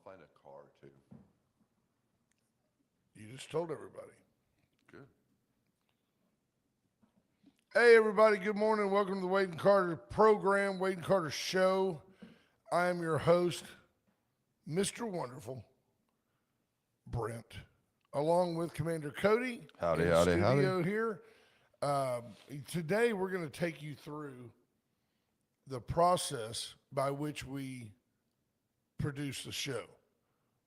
find a car, too. You just told everybody. Good. Hey, everybody. Good morning. Welcome to the Wade and Carter program, Wade and Carter show. I am your host, Mr. Wonderful, Brent, along with Commander Cody Howdy, in howdy, studio here. Today, we're going to take you through the process by which we produce the show,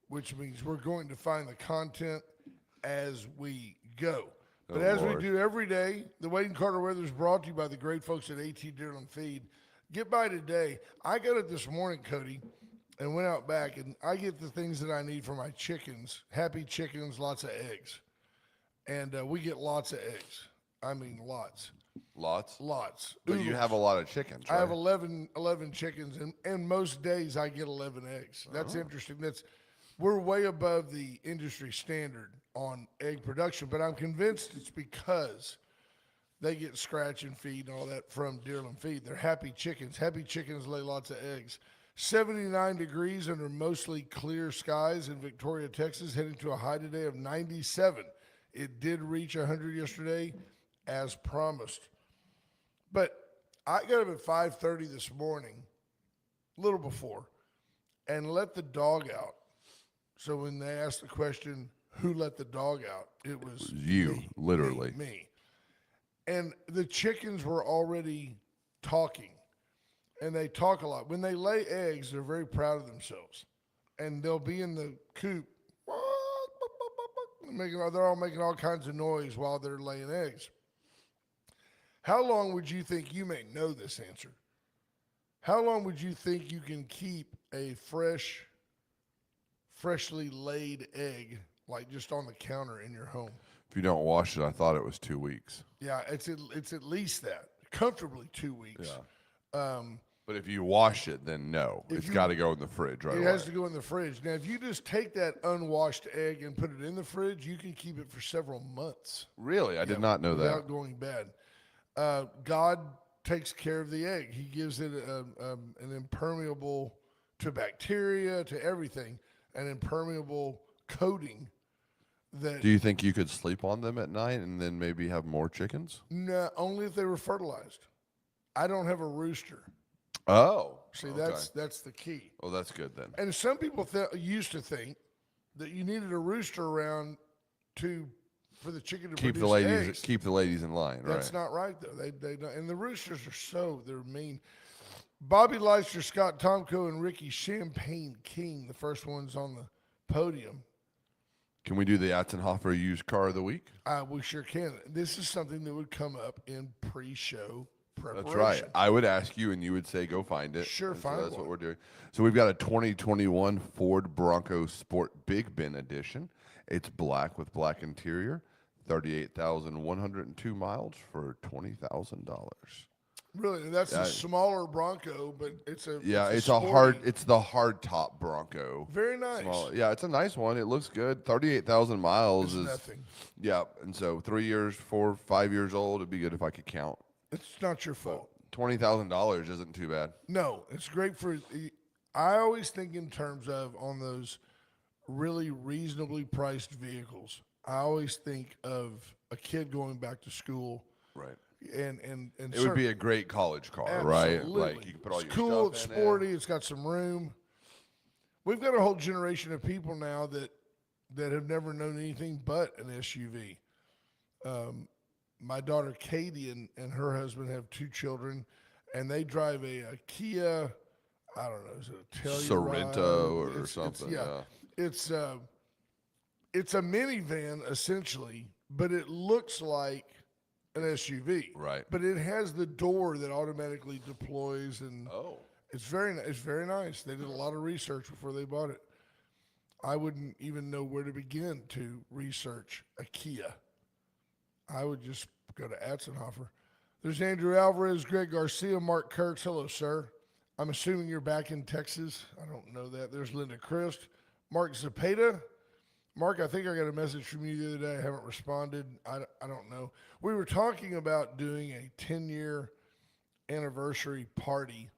which means we're going to find the content as we go. But as Lord. we do every day, the Wade and Carter weather is brought to you by the great folks at AT Deerland Feed. Get by today. I got it this morning, Cody, and went out back, and I get the things that I need for my chickens. Happy chickens, lots of eggs. And we get lots of eggs. I mean, lots. Lots? Lots. But you Oodles. have a lot of chickens, right? I have 11 chickens, and most days I get 11 eggs. That's interesting. We're way above the industry standard on egg production, but I'm convinced it's because they get scratch and feed and all that from Deerland Feed. They're happy chickens. Happy chickens lay lots of eggs. 79 degrees under mostly clear skies in Victoria, Texas, heading to a high today of 97. It did reach 100 yesterday, as promised. But I got up at 5:30 this morning, a little before, and let the dog out. So when they asked the question, who let the dog out? It was You, me, literally. Me. And the chickens were already talking, and they talk a lot. When they lay eggs, they're very proud of themselves, and they'll be in the coop. They're all making all kinds of noise while they're laying eggs. How long would you think, you may know this answer, how long would you think you can keep a freshly laid egg, like just on the counter in your home? If you don't wash it, I thought it was 2 weeks. Yeah, it's at least that. Comfortably 2 weeks. Yeah. But if you wash it, then no. It's got to go in the fridge right away. It has to go in the fridge. Now, if you just take that unwashed egg and put it in the fridge, you can keep it for several months. Really? I did not know that. Without going bad. God takes care of the egg. He gives it an impermeable to bacteria, to everything, an impermeable coating. That Do you think you could sleep on them at night and then maybe have more chickens? No, only if they were fertilized. I don't have a rooster. Oh. See, okay. that's the key. Well, that's good then. And some people used to think that you needed a rooster around for the chicken to Keep produce eggs. Keep the ladies in line, right? That's not right, though. They don't, and the roosters they're mean. Bobby Leicester, Scott Tomko, and Ricky Champagne King, the first ones on the podium. Can we do the Atzenhofer used car of the week? We sure can. This is something that would come up in pre-show preparation. That's right. I would ask you, and you would say, go find it. Sure, And find that's one. what we're doing. So we've got a 2021 Ford Bronco Sport Big Bin Edition. It's black with black interior, 38,102 miles for $20,000. Really, that's a smaller Bronco, but it's the hard top Bronco. Very nice. Yeah, it's a nice one. It looks good. 38,000 miles is nothing. Yeah, and so 3 years, 4, 5 years old. It'd be good if I could count. It's not your fault. $20,000 isn't too bad. No, it's great for. I always think in terms of on those really reasonably priced vehicles. I always think of a kid going back to school. Right. And it would be a great college car, absolutely. right? Like you can put all it's your cool, stuff it's in sporty, it. it's got some room. We've got a whole generation of people now that have never known anything but an SUV. My daughter Katie and her husband have 2 children, and they drive a Kia. I don't know, is it a Telluride? Sorrento or something? It's a minivan essentially, but it looks like an SUV. Right. But it has the door that automatically deploys, and it's very nice. They did a lot of research before they bought it. I wouldn't even know where to begin to research a Kia. I would just go to Atzenhofer. There's Andrew Alvarez, Greg Garcia, Mark Kurtz. Hello, sir. I'm assuming you're back in Texas. I don't know that. There's Linda Christ. Mark Zapata. Mark, I think I got a message from you the other day. I haven't responded. I don't know. We were talking about doing a 10-year anniversary party.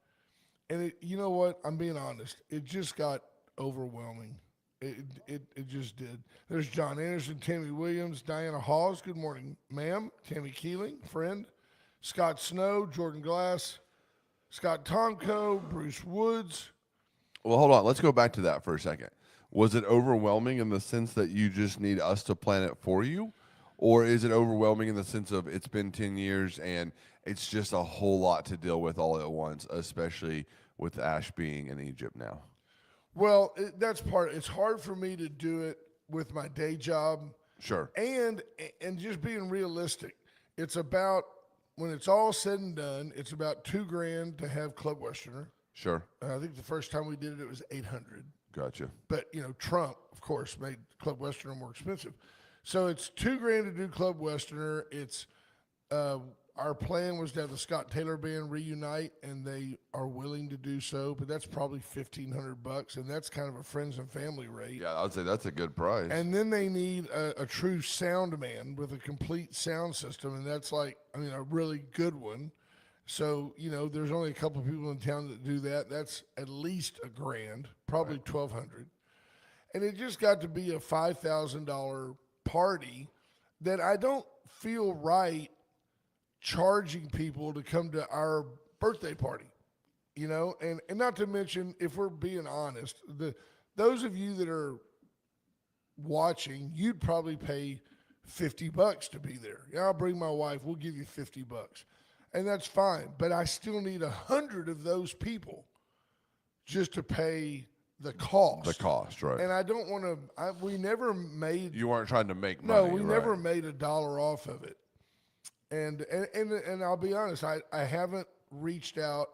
And you know what? I'm being honest. It just got overwhelming. It just did. There's John Anderson, Tammy Williams, Diana Hawes. Good morning, ma'am. Tammy Keeling, friend. Scott Snow, Jordan Glass, Scott Tomko, Bruce Woods. Well, hold on. Let's go back to that for a second. Was it overwhelming in the sense that you just need us to plan it for you? Or is it overwhelming in the sense of it's been 10 years and it's just a whole lot to deal with all at once, especially with Ash being in Egypt now? Well, that's part. It's hard for me to do it with my day job, Sure. and just being realistic. It's about when it's all said and done. It's about $2,000 to have Club Westerner. Sure. I think the first time we did it, it was $800. Gotcha. But Trump, of course, made Club Westerner more expensive. So it's $2,000 to do Club Westerner. It's our plan was to have the Scott Taylor Band reunite, and they are willing to do so. But that's probably $1,500, and that's kind of a friends and family rate. Yeah, I'd say that's a good price. And then they need a true sound man with a complete sound system, and that's a really good one. So, there's only a couple of people in town that do that. That's at least $1,000, probably $1,200. And it just got to be a $5,000 party that I don't feel right charging people to come to our birthday party, and not to mention, if we're being honest, those of you that are watching, you'd probably pay $50 to be there. Yeah, I'll bring my wife. We'll give you $50. And that's fine, but I still need 100 of those people just to pay the cost. The cost, right? And I don't want to. We never made. You weren't trying to make money. No, we right? never made $1 off of it. And I'll be honest. I haven't reached out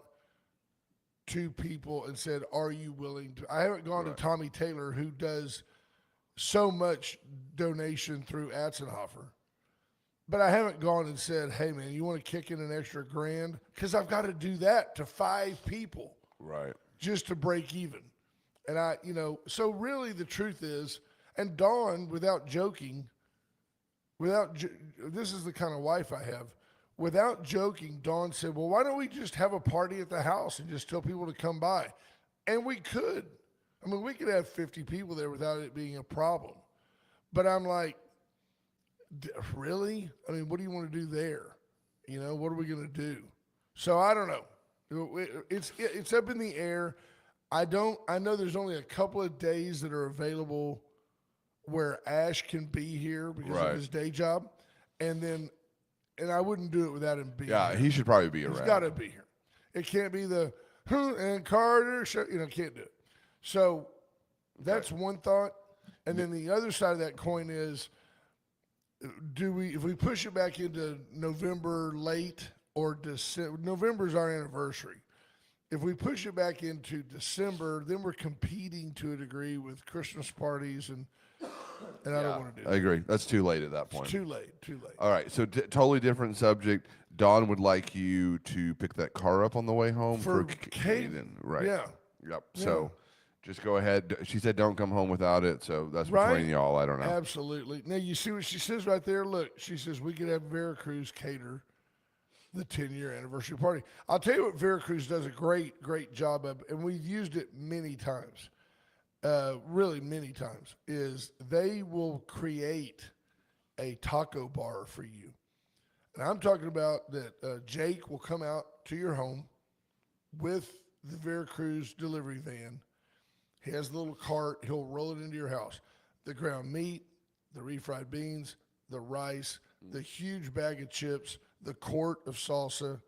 to people and said, "Are you willing to?" I haven't gone to Tommy Taylor, who does so much donation through Atzenhofer. But I haven't gone and said, "Hey, man, you want to kick in an extra $1,000?" Because I've got to do that to 5 people, right, just to break even. And so really the truth is, and Dawn, without joking, this is the kind of wife I have. Without joking, Dawn said, "Well, why don't we just have a party at the house and just tell people to come by?" And we could. I mean, we could have 50 people there without it being a problem. But I'm like, really? I mean, what do you want to do there? What are we going to do? So I don't know. It's up in the air. I know there's only a couple of days that are available where Ash can be here because of his day job. And I wouldn't do it without him being here. Yeah, he should probably be around. He's got to be here. It can't be the and Carter show, can't do it. So that's one thought. And then the other side of that coin is, if we push it back into November late or December? November's our anniversary. If we push it back into December, then we're competing to a degree with Christmas parties, and I don't want to do that. I agree. That's too late at that point. It's too late. All right, so totally different subject. Dawn would like you to pick that car up on the way home For Caden, right? Yeah. Yep. So just go ahead. She said don't come home without it, so that's between y'all. I don't know. Absolutely. Now, you see what she says right there? Look, she says we could have Veracruz cater the 10-year anniversary party. I'll tell you what Veracruz does a great, great job of, and we've used it many times, really many times, is they will create a taco bar for you. And I'm talking about that Jake will come out to your home with the Veracruz delivery van. He has the little cart. He'll roll it into your house. The ground meat, the refried beans, the rice, the huge bag of chips, the quart of salsa,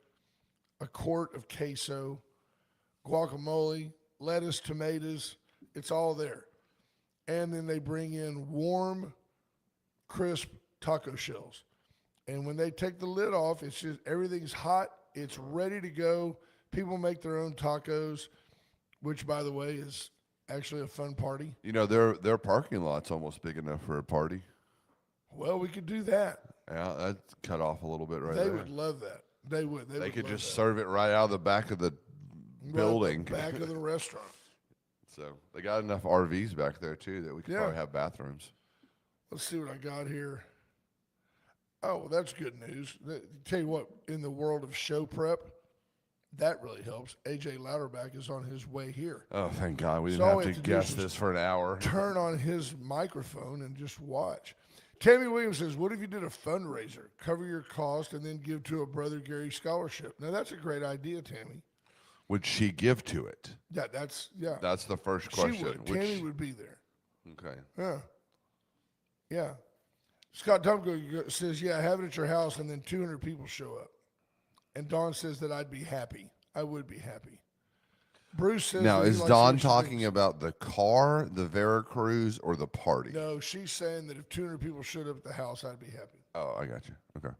a quart of queso, guacamole, lettuce, tomatoes. It's all there. And then they bring in warm, crisp taco shells. And when they take the lid off, it's just everything's hot. It's ready to go. People make their own tacos, which, by the way, is actually a fun party. Their parking lot's almost big enough for a party. Well, we could do that. Yeah, that's cut off a little bit right there. They would love that. They would. They could just serve it right out of the back of the building. Back of the restaurant. So they got enough RVs back there, too, that we could probably have bathrooms. Let's see what I got here. Oh, well, that's good news. Tell you what, in the world of show prep, That really helps. AJ Louderback is on his way here. Oh, thank God. We So didn't all have we to have to do is guess just this for an hour. Turn on his microphone and just watch. Tammy Williams says, what if you did a fundraiser, cover your cost, and then give to a Brother Gary scholarship? Now, that's a great idea, Tammy. Would she give to it? Yeah, yeah. That's the first question. She would. Tammy would be there. Okay. Yeah. Yeah. Scott Dumko says, yeah, have it at your house, and then 200 people show up. And Dawn says that I'd be happy. I would be happy. Bruce says, now, that he is likes Dawn Richard talking Dix. about the car, the Veracruz, or the party? No, she's saying that if 200 people showed up at the house, I'd be happy. Oh, I got you. Okay.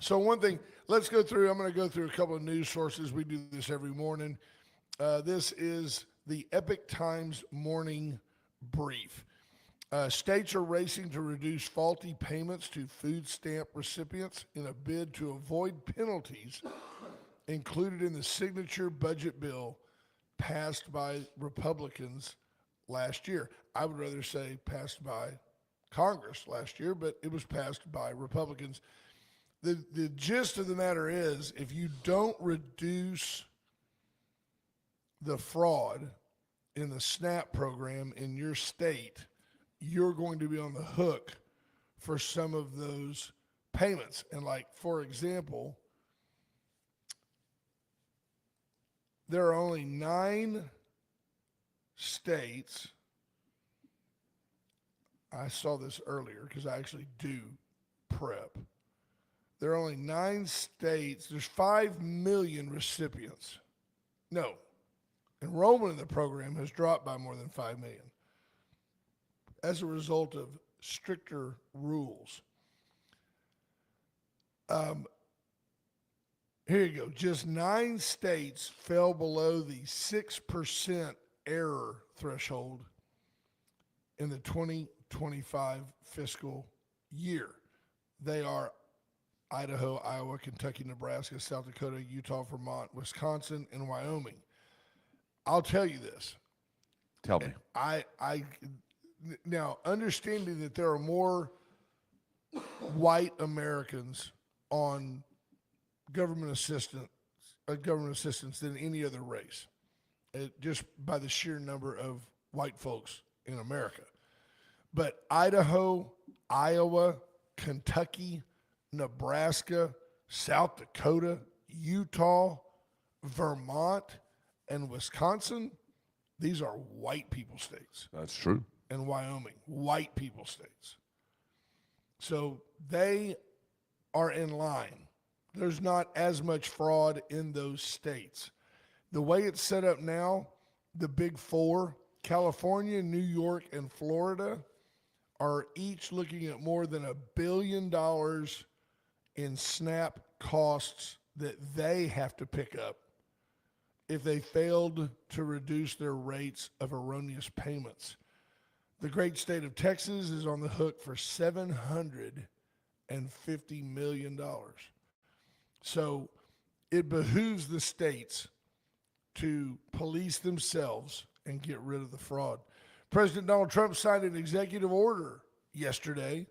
So one thing, let's go through. I'm going to go through a couple of news sources. We do this every morning. This is the Epic Times Morning Brief. States are racing to reduce faulty payments to food stamp recipients in a bid to avoid penalties included in the signature budget bill passed by Republicans last year. I would rather say passed by Congress last year, but it was passed by Republicans. The gist of the matter is, if you don't reduce the fraud in the SNAP program in your state, you're going to be on the hook for some of those payments. And like, for example, there are only 9 states. I saw this earlier because I actually do prep. There are only 9 states. There's 5 million recipients. No. Enrollment in the program has dropped by more than 5 million as a result of stricter rules. Here you go. Just 9 states fell below the 6% error threshold in the 2025 fiscal year. They are Idaho, Iowa, Kentucky, Nebraska, South Dakota, Utah, Vermont, Wisconsin, and Wyoming. I'll tell you this. Tell me. Now, understanding that there are more white Americans on government assistance than any other race, just by the sheer number of white folks in America. But Idaho, Iowa, Kentucky, Nebraska, South Dakota, Utah, Vermont, and Wisconsin, these are white people states. That's true. And Wyoming, white people states. So they are in line. There's not as much fraud in those states. The way it's set up now, the big 4, California, New York, and Florida, are each looking at more than $1 billion in SNAP costs that they have to pick up if they failed to reduce their rates of erroneous payments. The great state of Texas is on the hook for $750 million. So it behooves the states to police themselves and get rid of the fraud. President Donald Trump signed an executive order yesterday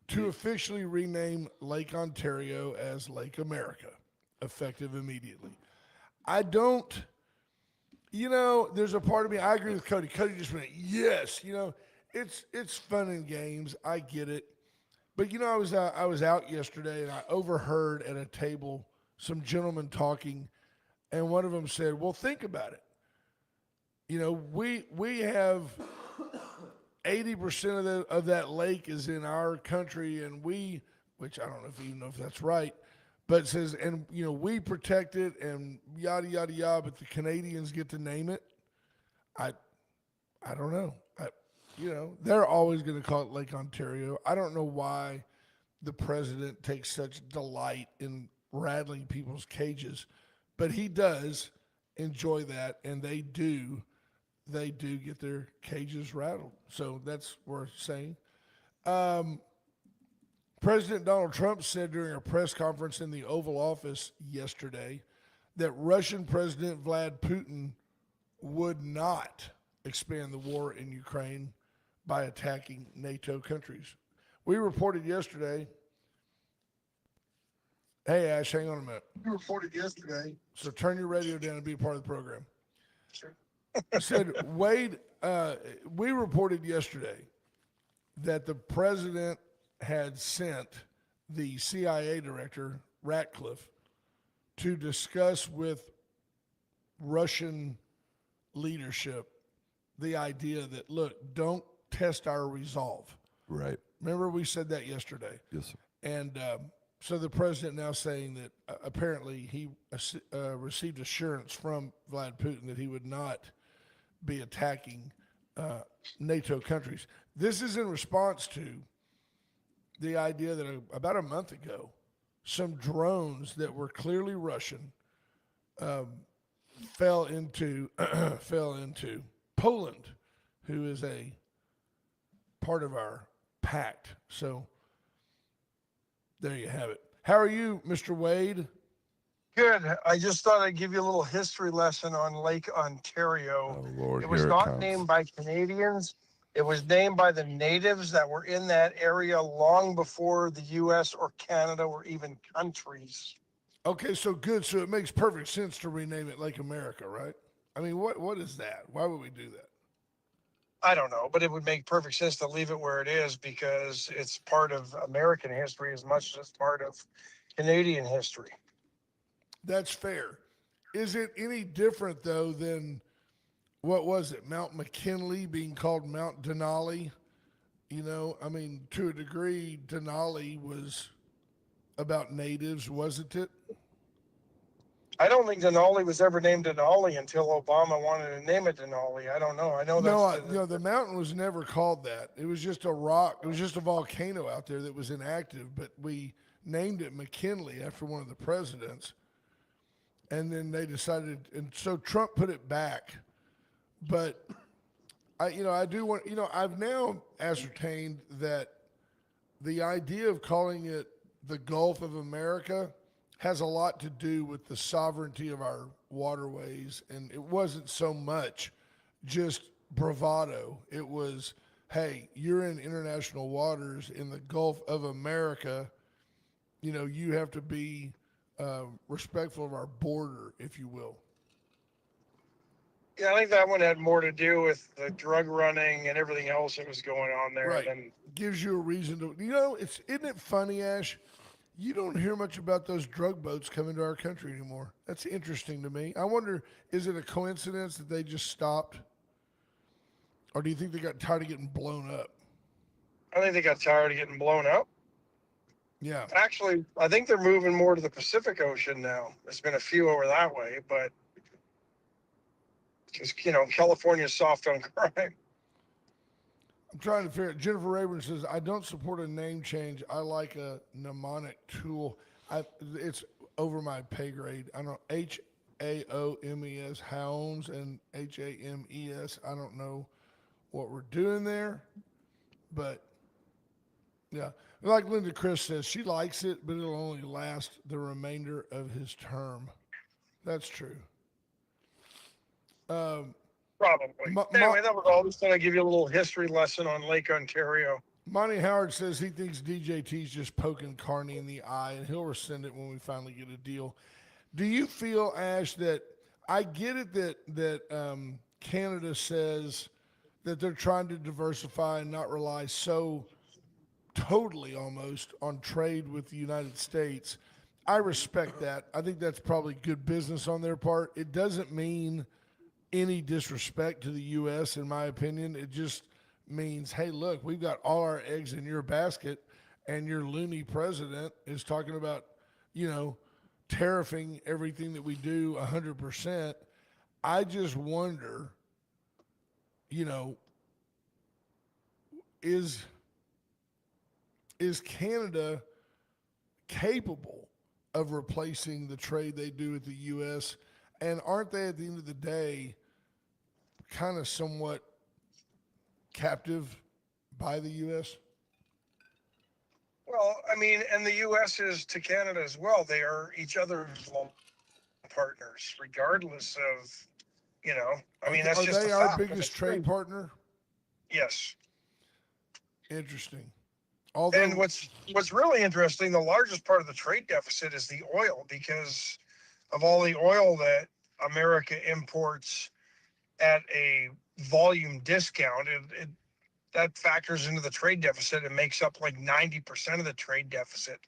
to officially rename Lake Ontario as Lake America, effective immediately. There's a part of me, I agree with Cody. Cody just went, yes, it's fun and games. I get it. But, I was out yesterday and I overheard at a table some gentlemen talking, and one of them said, well, think about it. We have 80% of that lake is in our country, and which I don't even know if that's right, but it says, and we protect it and yada yada yada, but the Canadians get to name it. I don't know. They're always going to call it Lake Ontario. I don't know why the president takes such delight in rattling people's cages, but he does enjoy that, and they do get their cages rattled. So that's worth saying. President Donald Trump said during a press conference in the Oval Office yesterday that Russian President Vladimir Putin would not expand the war in Ukraine by attacking NATO countries. We reported yesterday Hey, Ash, hang on a minute. You reported yesterday. So turn your radio down and be a part of the program. Sure. Said Wade, we reported yesterday that the president had sent the CIA director, Ratcliffe, to discuss with Russian leadership the idea that, look, don't test our resolve. Right. Remember, we said that yesterday. Yes, sir. And so the president now saying that apparently he received assurance from Vlad Putin that he would not be attacking NATO countries. This is in response to the idea that about a month ago, some drones that were clearly Russian fell into Poland, who is a part of our pact. So there you have it. How are you, Mr. Wade? Good. I just thought I'd give you a little history lesson on Lake Ontario. Oh Lord, It was here it not comes. named by Canadians. It was named by the natives that were in that area long before the US or Canada were even countries. Okay, so good. So it makes perfect sense to rename it Lake America, right? I mean, what is that? Why would we do that? I don't know, but it would make perfect sense to leave it where it is because it's part of American history as much as it's part of Canadian history. That's fair. Is it any different though than what was it, Mount McKinley being called Mount Denali? You know, I mean, to a degree, Denali was about natives, wasn't it? I don't think Denali was ever named Denali until Obama wanted to name it Denali. I don't know. I know No, that's the mountain was never called that. It was just a rock. It was just a volcano out there that was inactive. But we named it McKinley after one of the presidents, and then they decided, and so Trump put it back. But I do want, I've now ascertained that the idea of calling it the Gulf of America has a lot to do with the sovereignty of our waterways. And it wasn't so much just bravado. It was, hey, you're in international waters in the Gulf of America. You have to be respectful of our border, if you will. Yeah, I think that one had more to do with the drug running and everything else that was going on there Right. than Gives you a reason to, isn't it funny, Ash? You don't hear much about those drug boats coming to our country anymore. That's interesting to me. I wonder, is it a coincidence that they just stopped? Or do you think they got tired of getting blown up? I think they got tired of getting blown up. Yeah. Actually, I think they're moving more to the Pacific Ocean now. There's been a few over that way, but because California's soft on crime. I'm trying to figure out. Jennifer Rayburn says, I don't support a name change. I like a mnemonic tool. It's over my pay grade. I don't HAOMES, Homes, and HAMES. I don't know what we're doing there, but yeah. Like Linda Chris says, she likes it, but it'll only last the remainder of his term. That's true. Probably. Anyway, that was all. Just thought I'd give you a little history lesson on Lake Ontario. Monty Howard says he thinks DJT's just poking Carney in the eye, and he'll rescind it when we finally get a deal. Do you feel, Ash, that I get it that Canada says that they're trying to diversify and not rely so totally almost on trade with the United States? I respect that. I think that's probably good business on their part. It doesn't mean any disrespect to the U.S., in my opinion. It just means, hey, look, we've got all our eggs in your basket, and your loony president is talking about, tariffing everything that we do 100%. I just wonder, is Canada capable of replacing the trade they do with the U.S.? And aren't they, at the end of the day, kind of somewhat captive by the U.S.? Well, I mean, and the U.S. is to Canada as well. They are each other's partners, regardless of, I mean, that's Are just they a our fact. biggest trade partner? Yes. Interesting. Although, And what's really interesting, the largest part of the trade deficit is the oil because of all the oil that America imports at a volume discount. That factors into the trade deficit and makes up like 90% of the trade deficit.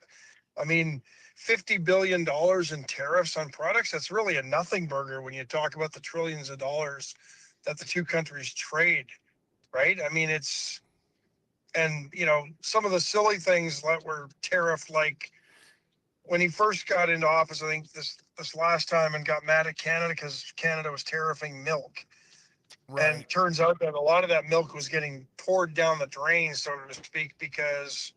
I mean, $50 billion in tariffs on products, that's really a nothing burger when you talk about the trillions of dollars that the two countries trade, right? I mean, and some of the silly things that were tariff, like when he first got into office, I think this last time, and got mad at Canada because Canada was tariffing milk. right. And turns out that a lot of that milk was getting poured down the drain, so to speak, because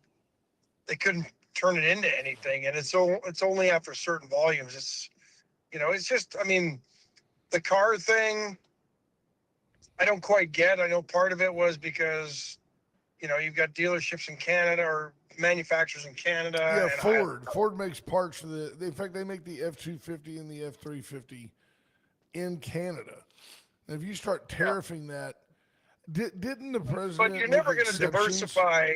they couldn't turn it into anything. And it's only after certain volumes. It's just, I mean, the car thing, I don't quite get. I know part of it was because, you've got dealerships in Canada or manufacturers in Canada. Yeah, And Ford makes parts for in fact, they make the F-250 and the F-350 in Canada. And if you start tariffing that, didn't the president but you're make never going to exceptions? diversify.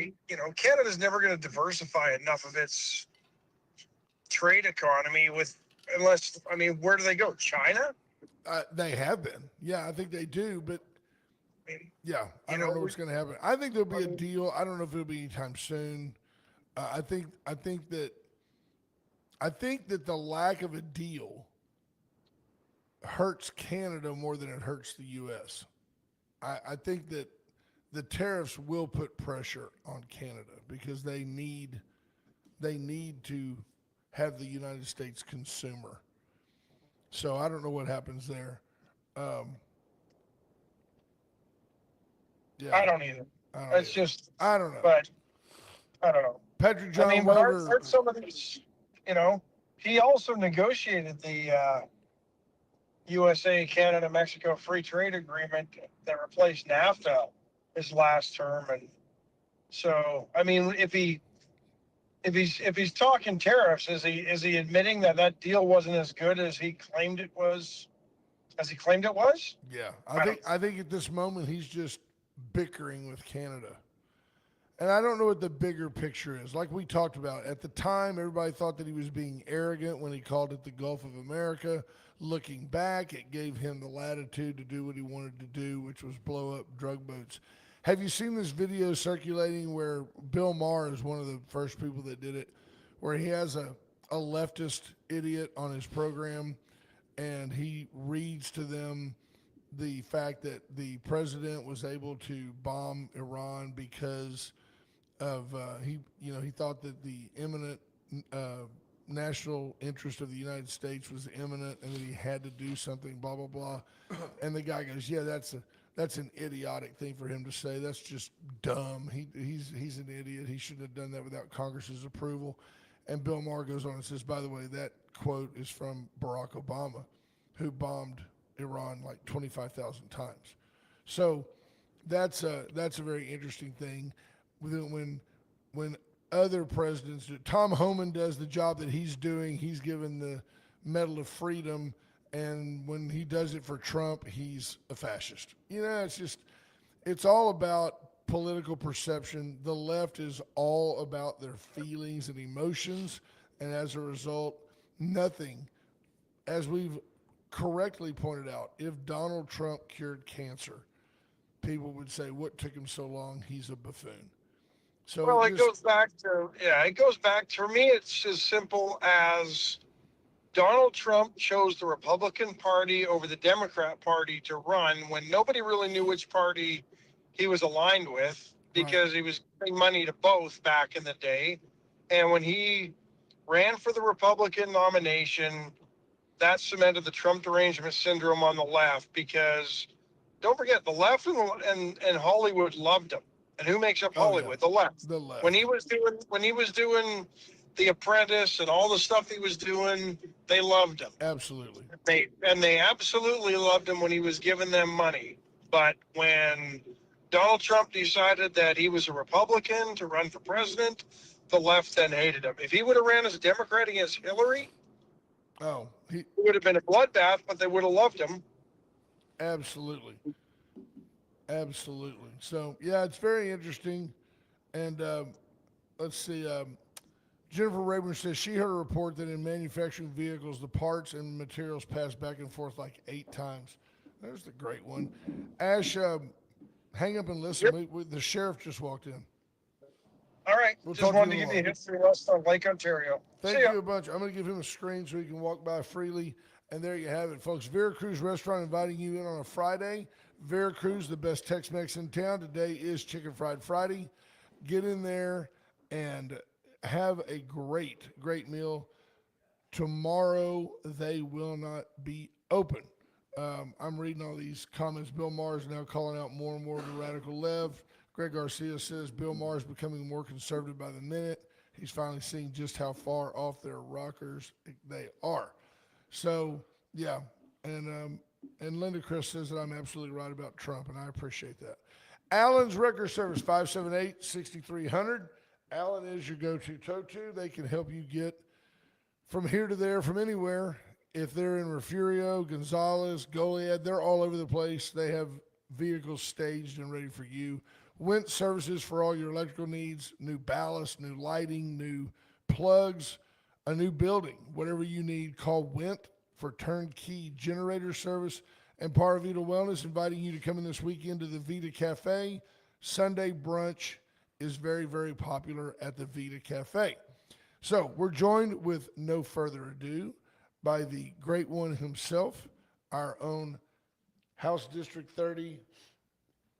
Canada's never going to diversify enough of its trade economy unless, I mean, where do they go? China? They have been. Yeah, I think they do. But I mean, yeah, I don't know what's going to happen. I think there'll be a deal. I don't know if it'll be anytime soon. I think that the lack of a deal hurts Canada more than it hurts the U.S. I think that the tariffs will put pressure on Canada because they need to have the United States consumer. So I don't know what happens there. Yeah, I don't either. I don't It's either. just, I don't know. but I don't know. Patrick I John mean, but Welder. aren't some of these, he also negotiated the USA, Canada, Mexico free trade agreement that replaced NAFTA his last term. And so, I mean, if he's talking tariffs, is he admitting that deal wasn't as good as he claimed it was? Yeah, I think at this moment he's just bickering with Canada. And I don't know what the bigger picture is. Like we talked about, at the time, everybody thought that he was being arrogant when he called it the Gulf of America. Looking back, it gave him the latitude to do what he wanted to do, which was blow up drug boats. Have you seen this video circulating where Bill Maher is one of the first people that did it, where he has a leftist idiot on his program and he reads to them the fact that the president was able to bomb Iran because of he thought that the imminent national interest of the United States was imminent and that he had to do something, blah blah blah. And the guy goes, "Yeah, that's an idiotic thing for him to say. That's just dumb. He's an idiot. He shouldn't have done that without Congress's approval." And Bill Maher goes on and says, "By the way, that quote is from Barack Obama, who bombed Iran like 25,000 times." So that's a very interesting thing. When other presidents do, Tom Homan does the job that he's doing, he's given the Medal of Freedom, and when he does it for Trump, he's a fascist. It's all about political perception. The left is all about their feelings and emotions, and as a result, nothing, as we've correctly pointed out, if Donald Trump cured cancer, people would say, "What took him so long? He's a buffoon." So Well, it goes back to, for me, it's as simple as Donald Trump chose the Republican Party over the Democrat Party to run when nobody really knew which party he was aligned with because he was giving money to both back in the day. And when he ran for the Republican nomination, that cemented the Trump derangement syndrome on the left because don't forget the left and Hollywood loved him. And who makes up Hollywood? Yeah. The left. The left. When he was doing The Apprentice and all the stuff he was doing, they loved him. Absolutely. They absolutely loved him when he was giving them money. But when Donald Trump decided that he was a Republican to run for president, the left then hated him. If he would have ran as a Democrat against Hillary, it would have been a bloodbath, but they would have loved him. Absolutely. Absolutely. So, yeah, it's very interesting. And let's see. Jennifer Rayburn says she heard a report that in manufacturing vehicles, the parts and materials pass back and forth like 8 times. There's the great one. Ash, hang up and listen. Yep. The sheriff just walked in. All right. We'll Just talk to wanted to you give you a tomorrow. history lesson on Lake Ontario. Thank See ya. you a bunch. I'm going to give him a screen so he can walk by freely. And there you have it, folks. Vera Cruz Restaurant inviting you in on a Friday. Vera Cruz, the best Tex-Mex in town. Today is Chicken Fried Friday. Get in there and have a great meal. Tomorrow they will not be open. I'm reading all these comments. Bill Maher is now calling out more and more of the radical left. Greg Garcia says Bill Maher is becoming more conservative by the minute. He's finally seeing just how far off their rockers they are. So, yeah. And Linda Chris says that I'm absolutely right about Trump, and I appreciate that. Allen's Record Service, 578-6300. Allen is your go-to tow-to. They can help you get from here to there, from anywhere. If they're in Refugio, Gonzales, Goliad, they're all over the place. They have vehicles staged and ready for you. Went services for all your electrical needs, new ballast, new lighting, new plugs, a new building. Whatever you need, call Went for turnkey generator service. And Paravita Wellness inviting you to come in this weekend to the Vita Cafe. Sunday brunch is very, very popular at the Vita Cafe. So we're joined with no further ado by the great one himself, our own House District 30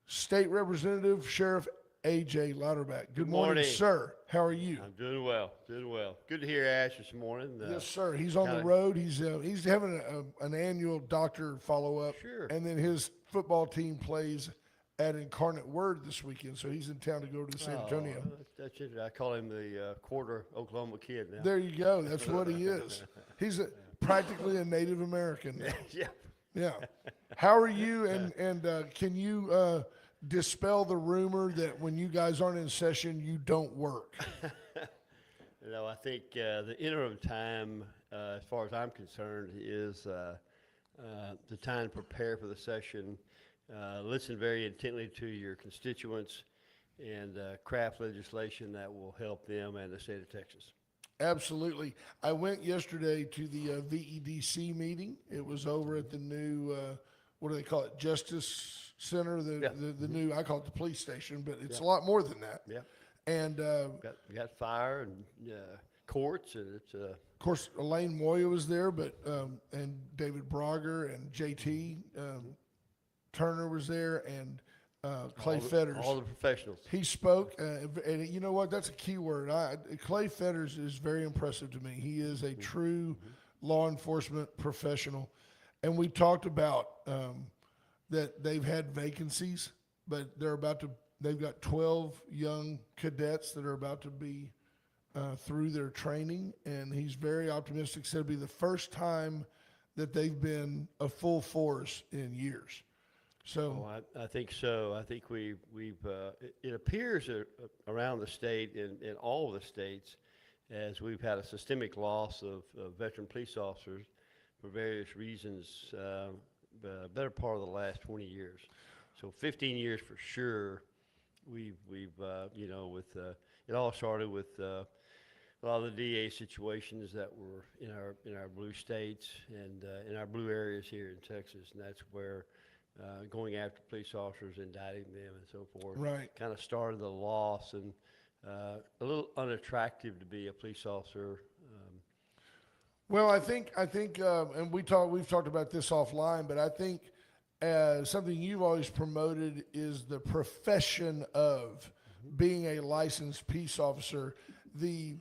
State Representative, Sheriff A.J. Louderback. Good morning, sir. How are you? I'm doing well, doing well. Good to hear Ash this morning. Yes, sir. He's on the road. He's having an annual doctor follow-up. Sure. And then his football team plays at Incarnate Word this weekend, so he's in town to go to San Antonio. That's it. I call him the quarter Oklahoma kid now. There you go. That's what he is. He's practically a Native American now. Yeah. Yeah. How are you? And can you dispel the rumor that when you guys aren't in session, you don't work? I think the interim time, as far as I'm concerned, is the time to prepare for the session. Listen very intently to your constituents and craft legislation that will help them and the state of Texas. Absolutely. I went yesterday to the VEDC meeting. It was over at the new, what do they call it, Justice Center, the new, I call it the police station, but it's a lot more than that. Yeah. And got fire and courts, and it's of course, Elaine Moya was there, but and David Brager and JT Turner was there, and Clay Fetters. all the professionals. He spoke, and you know what? That's a key word. Clay Fetters is very impressive to me. He is a true law enforcement professional. And we talked about that they've had vacancies, but they've got 12 young cadets that are about to be through their training. And he's very optimistic. Said it'll be the first time that they've been a full force in years. So I think so. I think it appears around the state, in all of the states, as we've had a systemic loss of veteran police officers for various reasons, the better part of the last 20 years. So 15 years for sure. We've it all started with a lot of the DA situations that were in our blue states and in our blue areas here in Texas, and that's where going after police officers, indicting them, and so forth, right, kind of started the loss, and a little unattractive to be a police officer. Well, I think, and we've talked about this offline, but I think something you've always promoted is the profession of being a licensed peace officer, the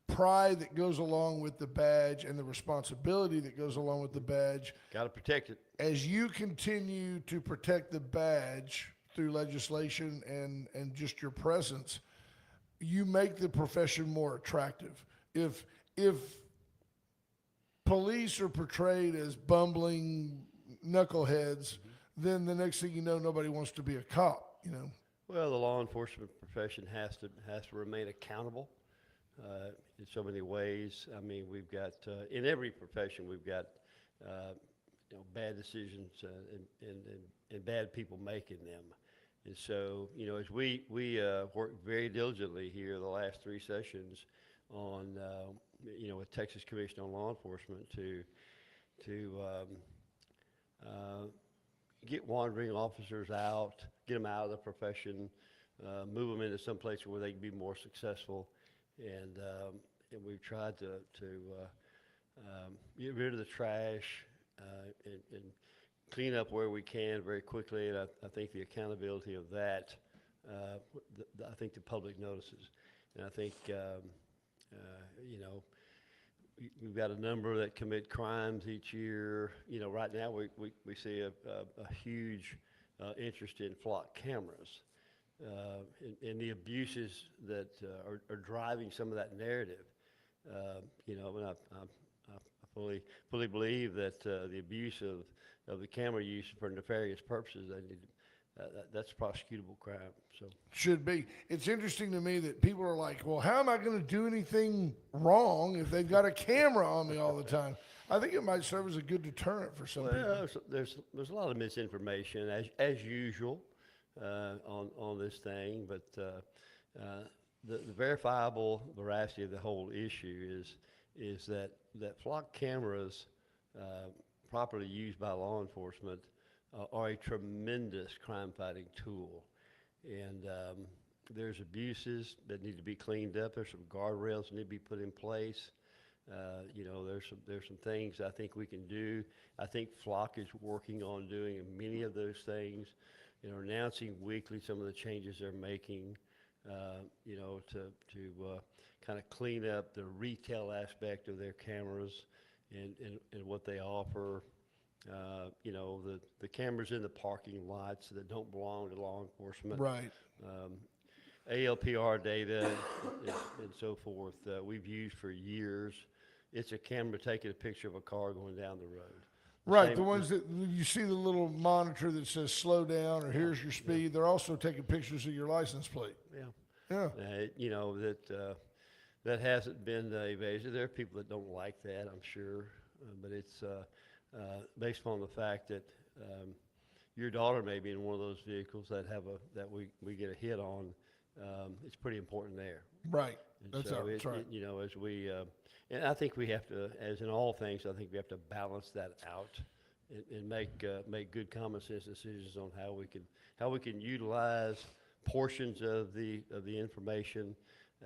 pride that goes along with the badge and the responsibility that goes along with the badge. Got to protect it. As you continue to protect the badge through legislation and just your presence, you make the profession more attractive. If police are portrayed as bumbling knuckleheads, then the next thing you know, nobody wants to be a cop, Well, the law enforcement profession has to remain accountable in so many ways. I mean, we've got in every profession we've got bad decisions and bad people making them. And so, as we worked very diligently here the last three sessions on, with Texas Commission on Law Enforcement to uh, get wandering officers out, get them out of the profession, move them into some place where they can be more successful, and we've tried to get rid of the trash and clean up where we can very quickly. And I think the accountability of that, I think the public notices, and I think we've got a number that commit crimes each year. Right now we see a huge interest in flock cameras, and the abuses that are driving some of that narrative. And I fully believe that the abuse of the camera use for nefarious purposes, that's a prosecutable crime. So Should be. It's interesting to me that people are like, well, how am I going to do anything wrong if they've got a camera on me all the time? I think it might serve as a good deterrent for some people. well, there's a lot of misinformation as usual on this thing, but the verifiable veracity of the whole issue is that flock cameras properly used by law enforcement are a tremendous crime-fighting tool, and there's abuses that need to be cleaned up. There's some guardrails that need to be put in place. There's some things I think we can do. I think Flock is working on doing many of those things, announcing weekly some of the changes they're making, to kind of clean up the retail aspect of their cameras and what they offer. The cameras in the parking lots that don't belong to law enforcement. Right. ALPR data and so forth, we've used for years. It's a camera taking a picture of a car going down the road. Right. The ones that you see the little monitor that says slow down or here's your speed. They're also taking pictures of your license plate. Yeah. Yeah. That hasn't been evasive. There are people that don't like that, I'm sure, but it's based upon the fact that your daughter may be in one of those vehicles that we get a hit on. It's pretty important there. Right. And That's so right. as we, and I think we have to, as in all things, I think we have to balance that out and make good common sense decisions on how we can utilize portions of the information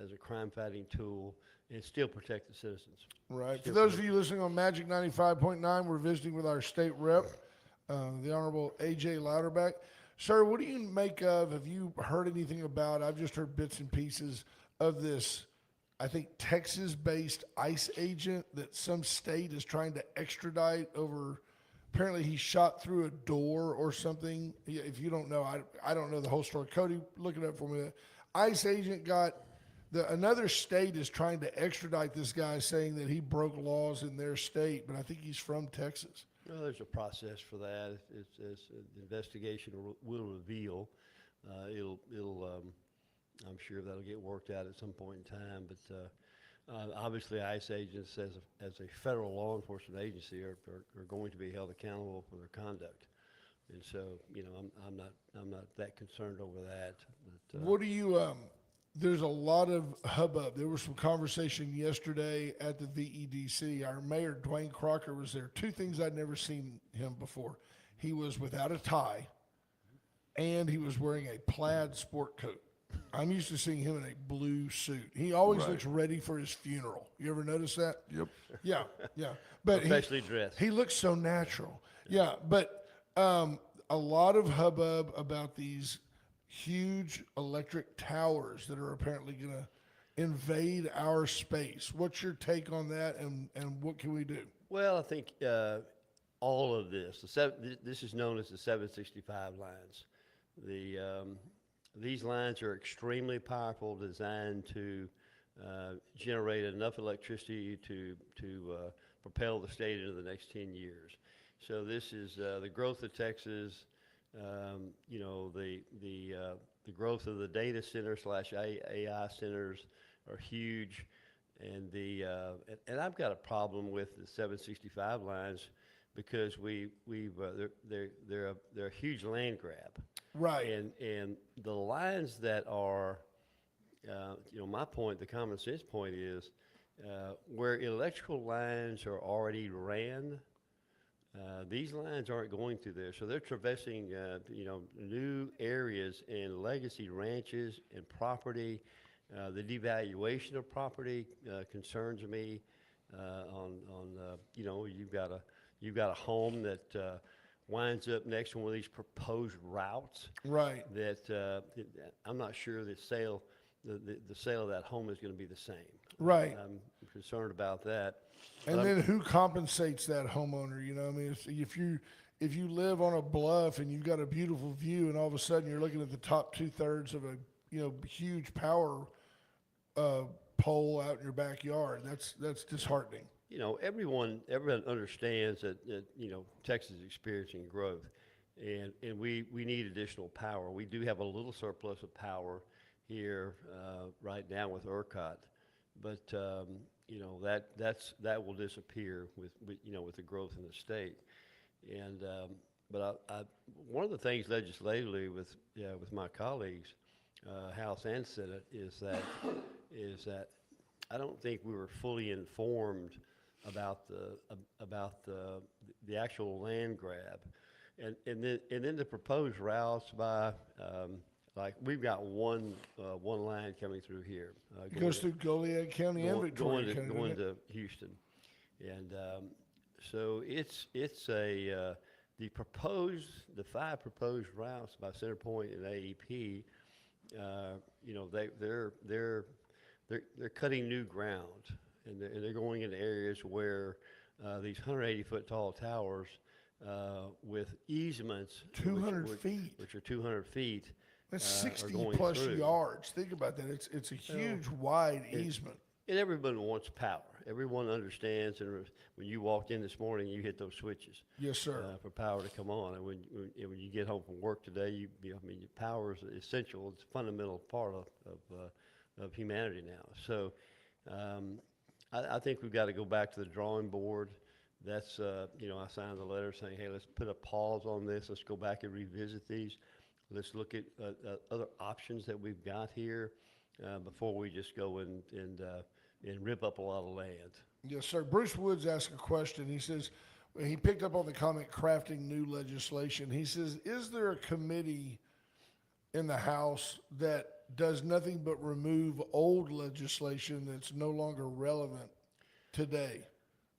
as a crime fighting tool and still protect the citizens. Right. For those of you listening on Magic 95.9, we're visiting with our state rep, the Honorable A.J. Louderback. Sir, what do you make of, have you heard anything about, I've just heard bits and pieces of this, I think, Texas-based ICE agent that some state is trying to extradite over, apparently he shot through a door or something. If you don't know, I don't know the whole story. Cody, look it up for me. ICE agent got, another state is trying to extradite this guy saying that he broke laws in their state, but I think he's from Texas. Well, there's a process for that. It's the investigation will reveal. I'm sure that'll get worked out at some point in time. But obviously, ICE agents, as a federal law enforcement agency, are going to be held accountable for their conduct. And so, I'm not that concerned over that. But, What do you? There's a lot of hubbub. There was some conversation yesterday at the VEDC. Our mayor, Dwayne Crocker, was there. Two things I'd never seen him before. He was without a tie, and he was wearing a plaid sport coat. I'm used to seeing him in a blue suit. He always looks ready for his funeral. You ever notice that? Yep. Yeah. But Professionally dressed. He looks so natural. Yeah, but a lot of hubbub about these huge electric towers that are apparently going to invade our space. What's your take on that, and what can we do? Well, I think all of this, this is known as the 765 lines. These lines are extremely powerful, designed to generate enough electricity to propel the state into the next 10 years. So this is the growth of Texas, the growth of the data center / AI centers are huge. And and I've got a problem with the 765 lines because they're a huge land grab. Right. And the lines that are, my point, the common sense point is, where electrical lines are already ran, these lines aren't going through there, so they're traversing, new areas and legacy ranches and property. The devaluation of property concerns me. You've got a home that winds up next to one of these proposed routes Right. that I'm not sure the sale of that home is going to be the same. Right. I'm concerned about that. And then who compensates that homeowner? You know, I mean, if you live on a bluff and you've got a beautiful view, and all of a sudden you're looking at the top 2/3 of a huge power pole out in your backyard, that's disheartening. Everyone understands that Texas is experiencing growth, and we need additional power. We do have a little surplus of power here right now with ERCOT, but that will disappear with the growth in the state. And but one of the things legislatively with my colleagues, House and Senate, is that I don't think we were fully informed about the actual land grab, and then the proposed routes by like we've got one line coming through here. It goes through Goliad County and Victoria County. Going doesn't it? to Houston, and so it's the 5 proposed routes by Centerpoint and AEP. They're cutting new ground, and they're going into areas where these 180-foot tall towers with easements 200 feet. which are 200 feet. That's are 60 going plus through. yards. Think about that. It's a huge, wide easement. And everyone wants power. Everyone understands, and when you walked in this morning, you hit those switches. Yes, sir. For power to come on, and when you get home from work today, power is essential. It's a fundamental part of humanity now. So, I think we've got to go back to the drawing board. That's I signed the letter saying, hey, let's put a pause on this. Let's go back and revisit these. Let's look at other options that we've got here before we just go and rip up a lot of land. Yes, sir. Bruce Woods asked a question. He says, he picked up on the comment, crafting new legislation. He says, is there a committee in the House that does nothing but remove old legislation that's no longer relevant today?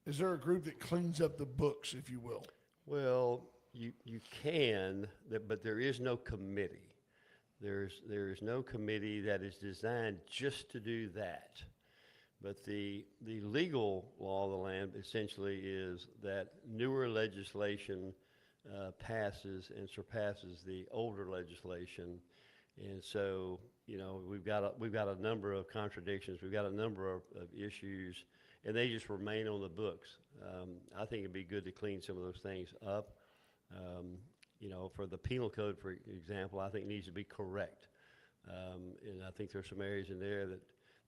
Is there a group that cleans up the books, if you will? Well, you can, but there is no committee. There is no committee that is designed just to do that. But the legal law of the land essentially is that newer legislation passes and surpasses the older legislation, and so we've got a number of contradictions. We've got a number of issues, and they just remain on the books. I think it'd be good to clean some of those things up. For the penal code, for example, I think needs to be correct, and I think there's some areas in there that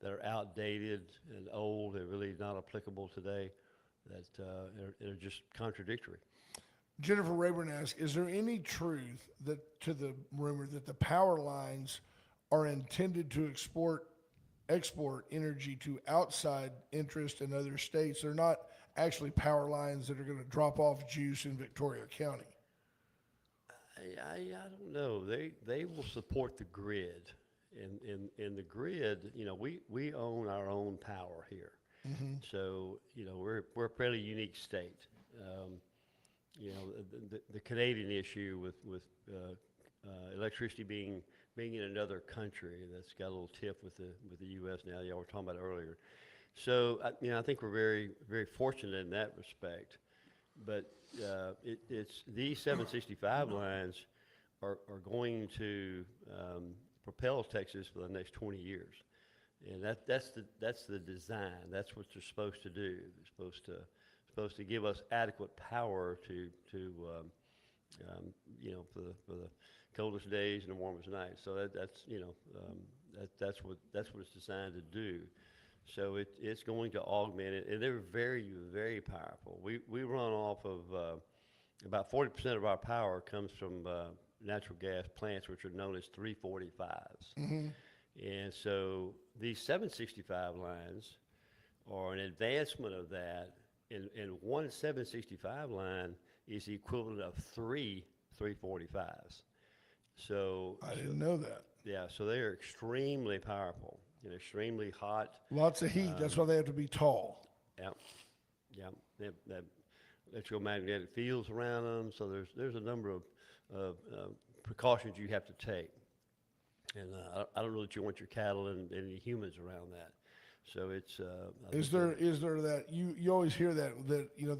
are outdated and old and really not applicable today, that are just contradictory. Jennifer Rayburn asked, is there any truth to the rumor that the power lines are intended to export energy to outside interest in other states? They're not actually power lines that are going to drop off juice in Victoria County. I don't know. They will support the grid. In the grid, we own our own power here. Mm-hmm. So, we're a fairly unique state. The Canadian issue with electricity being in another country that's got a little tiff with the U.S. now. Y'all were talking about it earlier. So, I think we're very, very fortunate in that respect. But it's these 765 lines are going to propel Texas for the next 20 years, and that's the design. That's what they're supposed to do. They're supposed to give us adequate power to for the coldest days and the warmest nights. So that's what it's designed to do. So it's going to augment it, and they're very, very powerful. We run off of about 40% of our power comes from natural gas plants, which are known as 345s. And so these 765 lines are an advancement of that, and one 765 line is the equivalent of three 345s. So, I didn't know that. yeah, so they are extremely powerful and extremely hot. Lots of heat. That's why they have to be tall. Yeah, yeah. They have electromagnetic fields around them, so there's a number of precautions you have to take. And I don't know that you want your cattle and any humans around that. So it's. Is there that you always hear that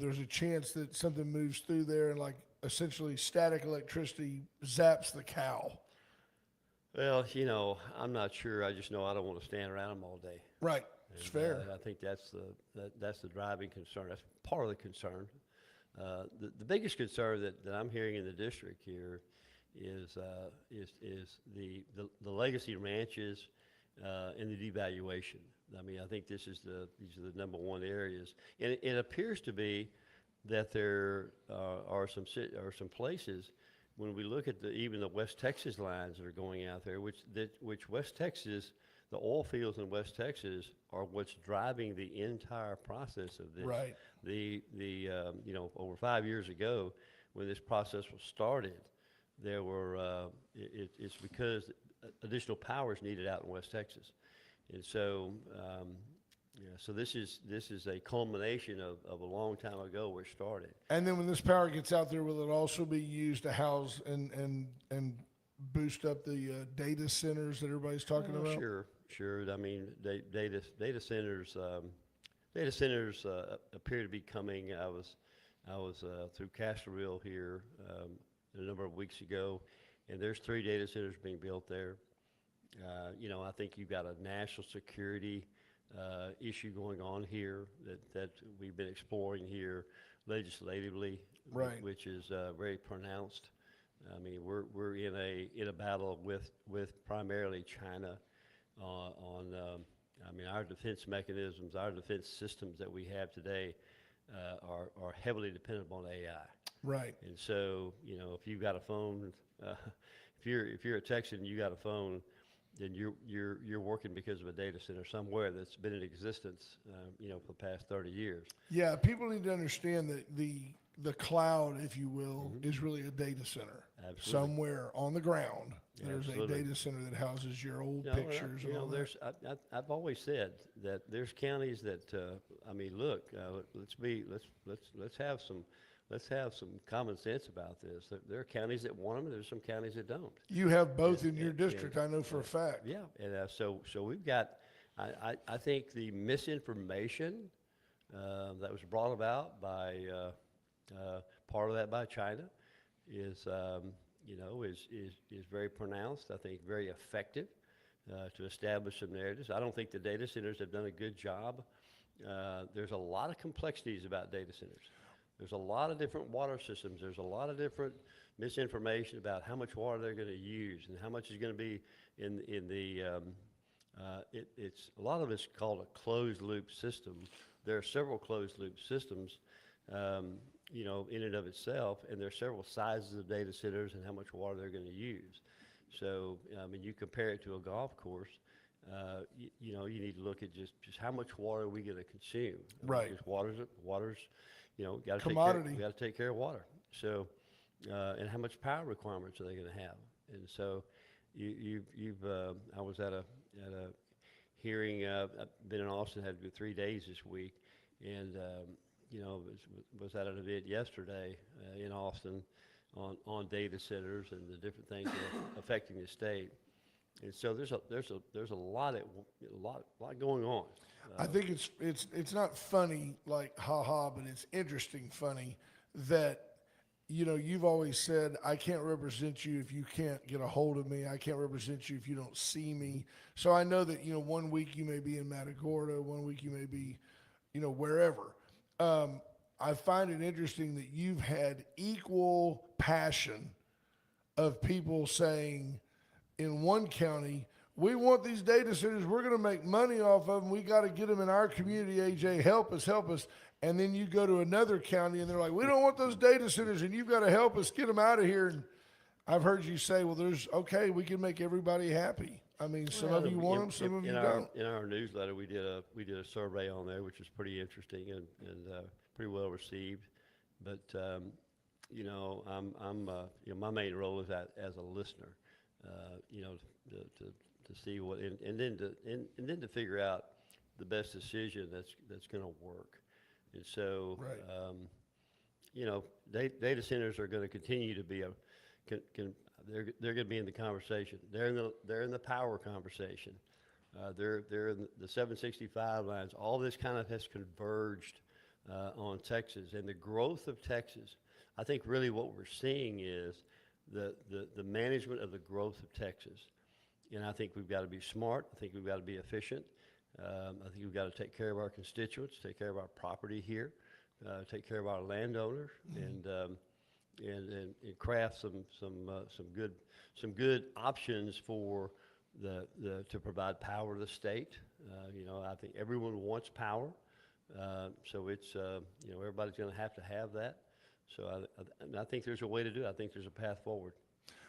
there's a chance that something moves through there and like essentially static electricity zaps the cow. Well, I'm not sure. I just know I don't want to stand around them all day. Right. It's fair. I think that's the driving concern. That's part of the concern. The biggest concern that I'm hearing in the district here is the legacy ranches and the devaluation. I mean, I think these are the number one areas, and it appears to be that there are some places when we look at even the West Texas lines that are going out there, which West Texas, the oil fields in West Texas are what's driving the entire process of this. Right. Over 5 years ago, when this process was started, there were it's because additional power is needed out in West Texas, and so so this is a culmination of a long time ago where it started. And then when this power gets out there, will it also be used to house and boost up the data centers that everybody's talking about? Sure. I mean, data centers appear to be coming. I was through Castroville here a number of weeks ago, and there's 3 data centers being built there. I think you've got a national security issue going on here that we've been exploring here legislatively, right, which is very pronounced. I mean, we're in a battle with primarily China on our defense mechanisms, our defense systems that we have today are heavily dependent on AI. Right. And so, if you've got a phone, if you're a Texan and you got a phone, then you're working because of a data center somewhere that's been in existence, for the past 30 years. Yeah, people need to understand that the cloud, if you will, is really a data center. Absolutely. Somewhere on the ground. There's Absolutely. a data center that houses your old pictures. And all that. I've always said that there's counties that look, let's have some common sense about this. There are counties that want them, and there's some counties that don't. You have both in your district, I know for a fact. Yeah, and so we've got. I think the misinformation that was brought about by part of that by China is very pronounced. I think very effective to establish some narratives. I don't think the data centers have done a good job. There's a lot of complexities about data centers. There's a lot of different water systems. There's a lot of different misinformation about how much water they're going to use and how much is going to be in the. It's a lot of it's called a closed loop system. There are several closed loop systems, in and of itself, and there are several sizes of data centers and how much water they're going to use. So, you compare it to a golf course. You need to look at just how much water are we going to consume. Right. Because water's. Got to commodity. Got to take care of water. So, and how much power requirements are they going to have? And so, I was at a hearing. I've been in Austin. Had 3 days this week, and was at an event yesterday in Austin on data centers and the different things that are affecting the state. And so there's a lot going on. I think it's not funny like ha, but it's interesting funny that you've always said I can't represent you if you can't get a hold of me. I can't represent you if you don't see me. So I know that 1 week you may be in Matagorda, 1 week you may be wherever. I find it interesting that you've had equal passion of people saying in one county, we want these data centers. We're going to make money off of them. We got to get them in our community, AJ. Help us. And then you go to another county and they're like, we don't want those data centers and you've got to help us get them out of here. And I've heard you say, well, okay, we can make everybody happy. I mean, some of you want them, some of you don't. In our newsletter, we did a survey on there, which was pretty interesting and pretty well received. But my main role is as a listener, to see what and then to figure out the best decision that's going to work. And so, Right. data centers are going to continue to be they're going to be in the conversation. They're in the power conversation. They're in the 765 lines. All this kind of has converged on Texas, and the growth of Texas. I think really what we're seeing is the management of the growth of Texas. And I think we've got to be smart. I think we've got to be efficient. I think we've got to take care of our constituents, take care of our property here, take care of our landowners, and craft some good options for to provide power to the state. I think everyone wants power, so it's everybody's going to have that. So I think there's a way to do it. I think there's a path forward.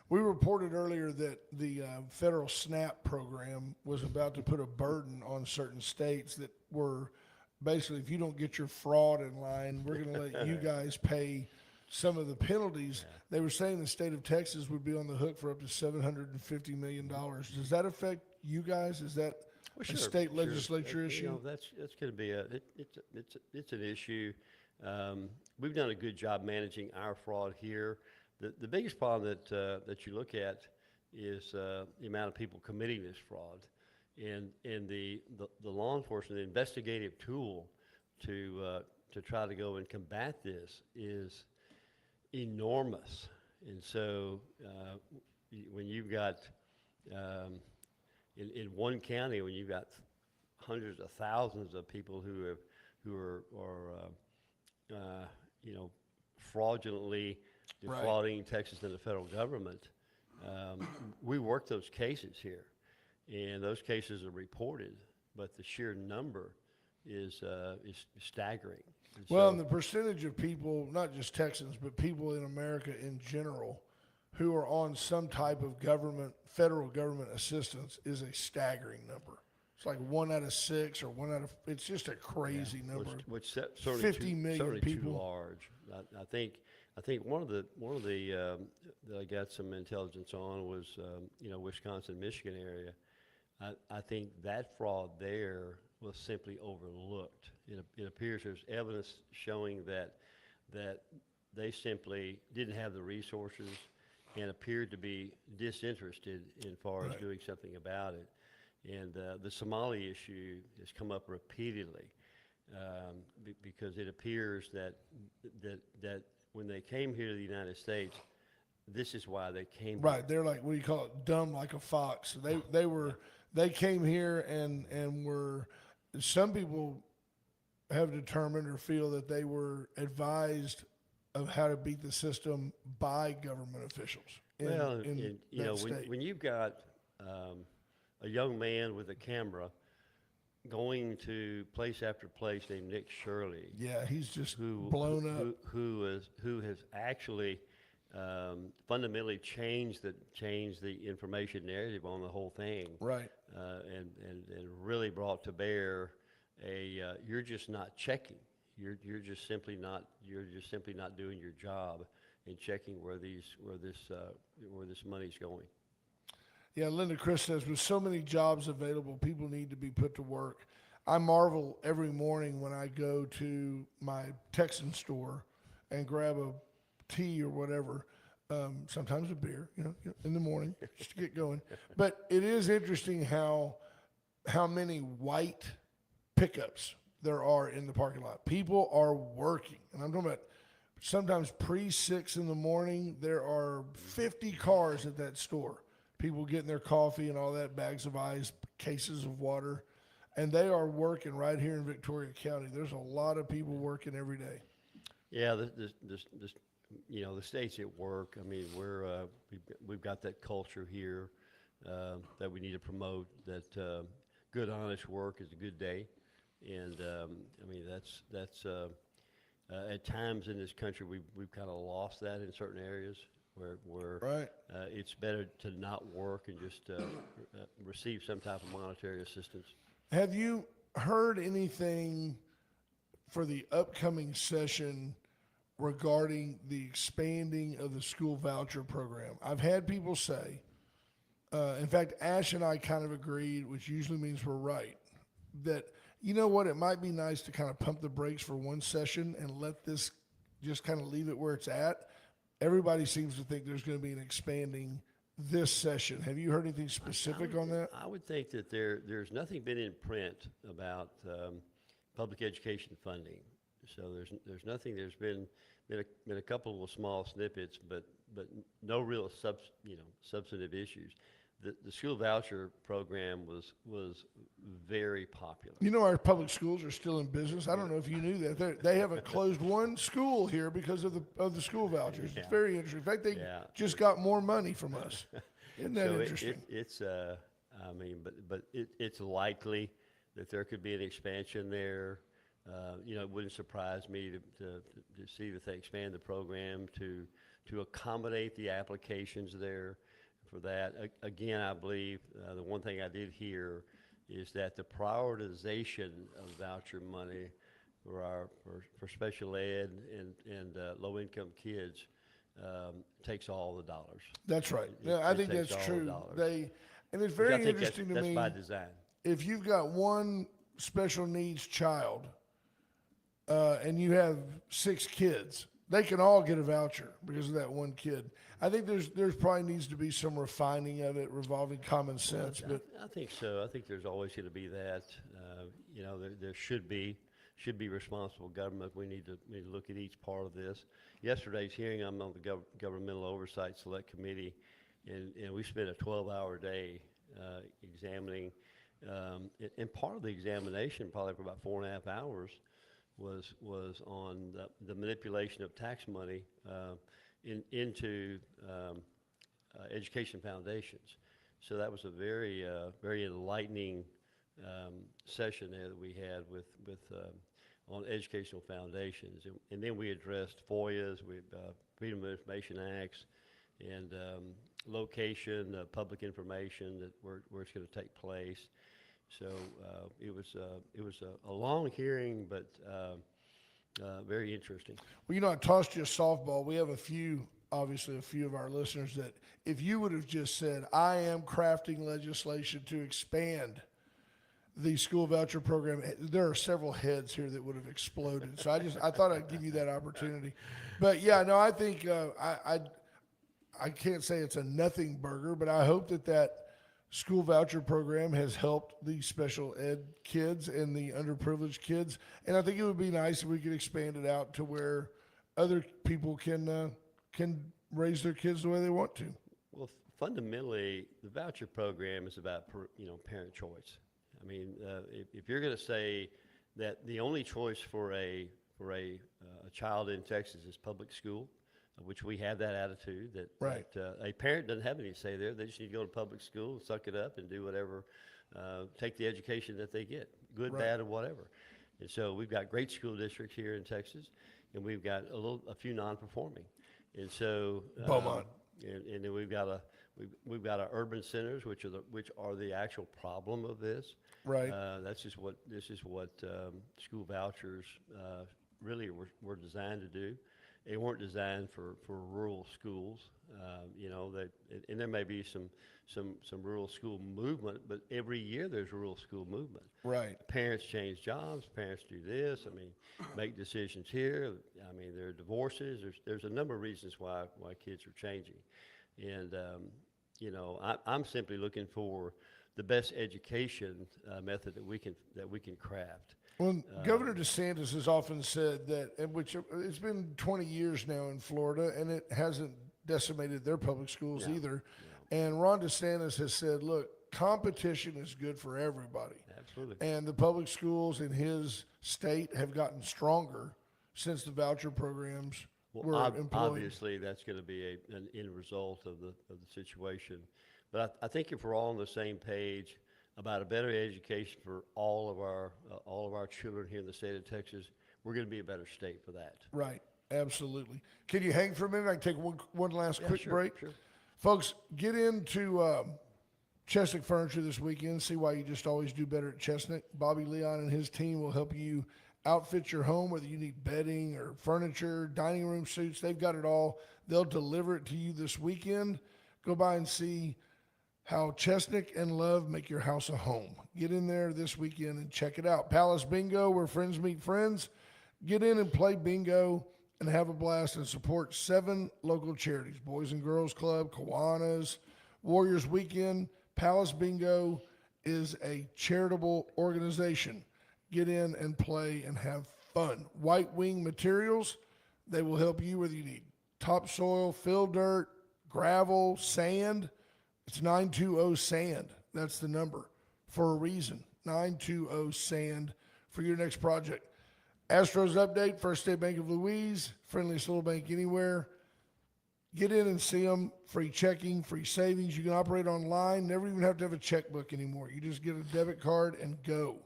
We reported earlier that the federal SNAP program was about to put a burden on certain states that were basically, if you don't get your fraud in line, we're going to let you guys pay some of the penalties. Yeah. They were saying the state of Texas would be on the hook for up to $750 million. Does that affect you guys? Is that Well, a state legislature You issue? know, that's going to be it's an issue. We've done a good job managing our fraud here. The biggest problem that you look at is the amount of people committing this fraud, and the law enforcement, the investigative tool to try to go and combat this is enormous. And so when you've got in one county, when you've got hundreds of thousands of people who are fraudulently defrauding Texas and the federal government, we work those cases here, and those cases are reported, but the sheer number is staggering. Well, and the percentage of people, not just Texans, but people in America in general, who are on some type of federal government assistance is a staggering number. It's like 1 out of 6 or 1 out of, it's just a crazy number. Which certainly 50 million certainly people. too large. I think one of the that I got some intelligence on was Wisconsin, Michigan area. I think that fraud there was simply overlooked. It appears there's evidence showing that they simply didn't have the resources and appeared to be disinterested in far as doing something about it. And the Somali issue has come up repeatedly because it appears that when they came here to the United States, this is why they came here. Right, they're like, what do you call it, dumb like a fox. They came here and were, some people have determined or feel that they were advised of how to beat the system by government officials. When you've got a young man with a camera going to place after place named Nick Shirley. Yeah, he's just blown up. Who has actually fundamentally changed the information narrative on the whole thing. Right. And really brought to bear you're just not checking. You're just simply not doing your job in checking where this money's going. Yeah, Linda Chris says, with so many jobs available, people need to be put to work. I marvel every morning when I go to my Texan store and grab a tea or whatever, sometimes a beer, in the morning, just to get going. But it is interesting how many white pickups there are in the parking lot. People are working, and I'm talking about sometimes pre-6 in the morning, there are 50 cars at that store. People getting their coffee and all that, bags of ice, cases of water, and they are working right here in Victoria County. There's a lot of people working every day. Yeah, the state's at work. I mean, we've got that culture here that we need to promote. That good, honest work is a good day, and I mean that's at times in this country we've kind of lost that in certain areas where Right. it's better to not work and just receive some type of monetary assistance. Have you heard anything for the upcoming session regarding the expanding of the school voucher program? I've had people say, in fact, Ash and I kind of agreed, which usually means we're right, that, you know what, it might be nice to kind of pump the brakes for one session and let this just kind of leave it where it's at. Everybody seems to think there's going to be an expanding this session. Have you heard anything specific on that? I would think that there's nothing been in print about public education funding. So there's nothing. There's been a couple of small snippets, but no real substantive issues. The school voucher program was very popular. You know, our public schools are still in business. I don't know if you knew that. They haven't closed one school here because of the school vouchers. It's very interesting. In fact, they just got more money from us. Isn't that interesting? It's it's likely that there could be an expansion there. It wouldn't surprise me to see that they expand the program to accommodate the applications there for that. Again, I believe the one thing I did hear is that the prioritization of voucher money for special ed and low-income kids takes all the dollars. That's right. Yeah, I think that's true. And it's very interesting to me. That's by design. If you've got one special needs child and you have 6 kids, they can all get a voucher because of that one kid. I think there's probably needs to be some refining of it, revolving common sense. But I think so. I think there's always going to be that. There should be responsible government. We need to look at each part of this. Yesterday's hearing, I'm on the Governmental Oversight Select Committee, and we spent a 12-hour day examining. And part of the examination, probably for about 4.5 hours, was on the manipulation of tax money into education foundations. So that was a very very enlightening session there that we had with on educational foundations, and then we addressed FOIAs, Freedom of Information Acts, and location, public information that where it's going to take place. So it was a long hearing, but very interesting. well, I tossed you a softball. We have obviously a few of our listeners that if you would have just said, I am crafting legislation to expand the school voucher program, there are several heads here that would have exploded. So I thought I'd give you that opportunity. But yeah, no, I think I can't say it's a nothing burger, but I hope that school voucher program has helped the special ed kids and the underprivileged kids. And I think it would be nice if we could expand it out to where other people can raise their kids the way they want to. Well, fundamentally, the voucher program is about parent choice. I mean, if you're going to say that the only choice for a child in Texas is public school, which we have that attitude that, right. that a parent doesn't have any say there. They just need to go to public school, suck it up, and do whatever, take the education that they get, good, right. bad, or whatever. And so we've got great school districts here in Texas, and we've got a few non-performing. And so Beaumont. And then we've got our urban centers, which are the actual problem of this. Right. This is what school vouchers really were designed to do. They weren't designed for rural schools, and there may be some rural school movement, but every year there's rural school movement. Right. Parents change jobs. Parents do this. I mean, make decisions here. I mean, there are divorces. There's a number of reasons why kids are changing, and I'm simply looking for the best education method that we can craft. Well, Governor DeSantis has often said that, which it's been 20 years now in Florida, and it hasn't decimated their public schools either. Yeah. And Ron DeSantis has said, look, competition is good for everybody. Absolutely. And the public schools in his state have gotten stronger since the voucher programs were employed. Obviously, that's going to be an end result of the situation. But I think if we're all on the same page about a better education for all of our children here in the state of Texas, we're going to be a better state for that. Right, absolutely. Can you hang for a minute? I can take one last quick sure, break. Sure. Folks, get into Chestnut Furniture this weekend. See why you just always do better at Chestnut. Bobby Leon and his team will help you outfit your home, whether you need bedding or furniture, dining room suites. They've got it all. They'll deliver it to you this weekend. Go by and see how Chestnut and Love make your house a home. Get in there this weekend and check it out. Palace Bingo, where friends meet friends. Get in and play bingo and have a blast and support 7 local charities: Boys and Girls Club, Kiwanis, Warriors Weekend. Palace Bingo is a charitable organization. Get in and play and have fun. White Wing Materials, they will help you whether you need topsoil, fill dirt, gravel, sand. It's 920 SAND. That's the number for a reason. 920 SAND for your next project. Astros update, First State Bank of Louise, friendliest little bank anywhere. Get in and see them. Free checking, free savings. You can operate online. Never even have to have a checkbook anymore. You just get a debit card and go.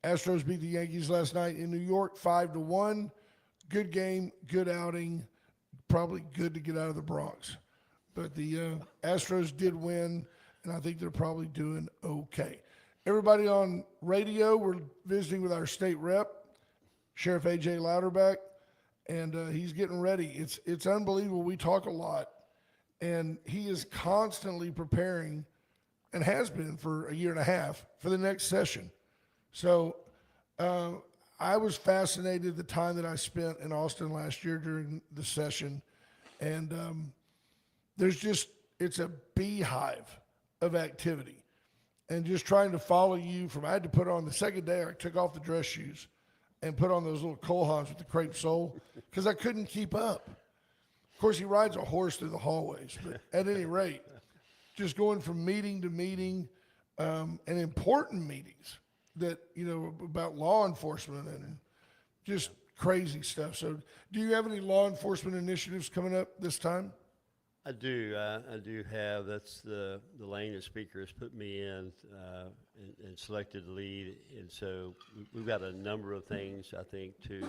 Astros beat the Yankees last night in New York 5-1. Good game, good outing. Probably good to get out of the Bronx. But the Astros did win, and I think they're probably doing okay. Everybody on radio, we're visiting with our state rep, Sheriff A.J. Louderback, and he's getting ready. It's unbelievable. We talk a lot, and he is constantly preparing, and has been for a year and a half, for the next session. So I was fascinated the time that I spent in Austin last year during the session, and it's a beehive of activity. And just trying to follow you I had to put on the second day, I took off the dress shoes and put on those little Colehans with the crepe sole because I couldn't keep up. Of course, he rides a horse through the hallways, but at any rate, just going from meeting to meeting, and important meetings that, about law enforcement and just crazy stuff. So do you have any law enforcement initiatives coming up this time? I do. I do have. That's the lane the speaker has put me in and selected the lead. And so we've got a number of things, I think, to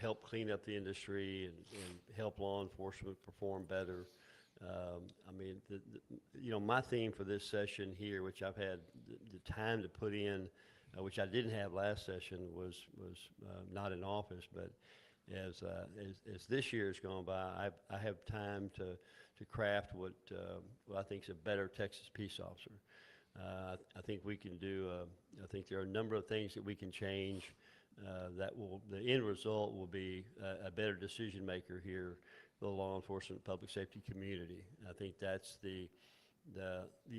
help clean up the industry and help law enforcement perform better. My theme for this session here, which I've had the time to put in, which I didn't have last session, was not in office, but as this year has gone by, I have time to craft what I think is a better Texas peace officer. I think we can do. I think there are a number of things that we can change. The end result will be a better decision maker here for the law enforcement, public safety community. I think that's the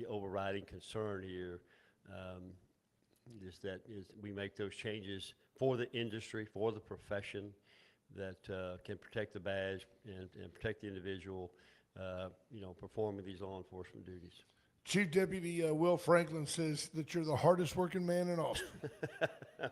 overriding concern here. Is we make those changes for the industry, for the profession, that can protect the badge and protect the individual, performing these law enforcement duties. Chief Deputy Will Franklin says that you're the hardest working man in Austin.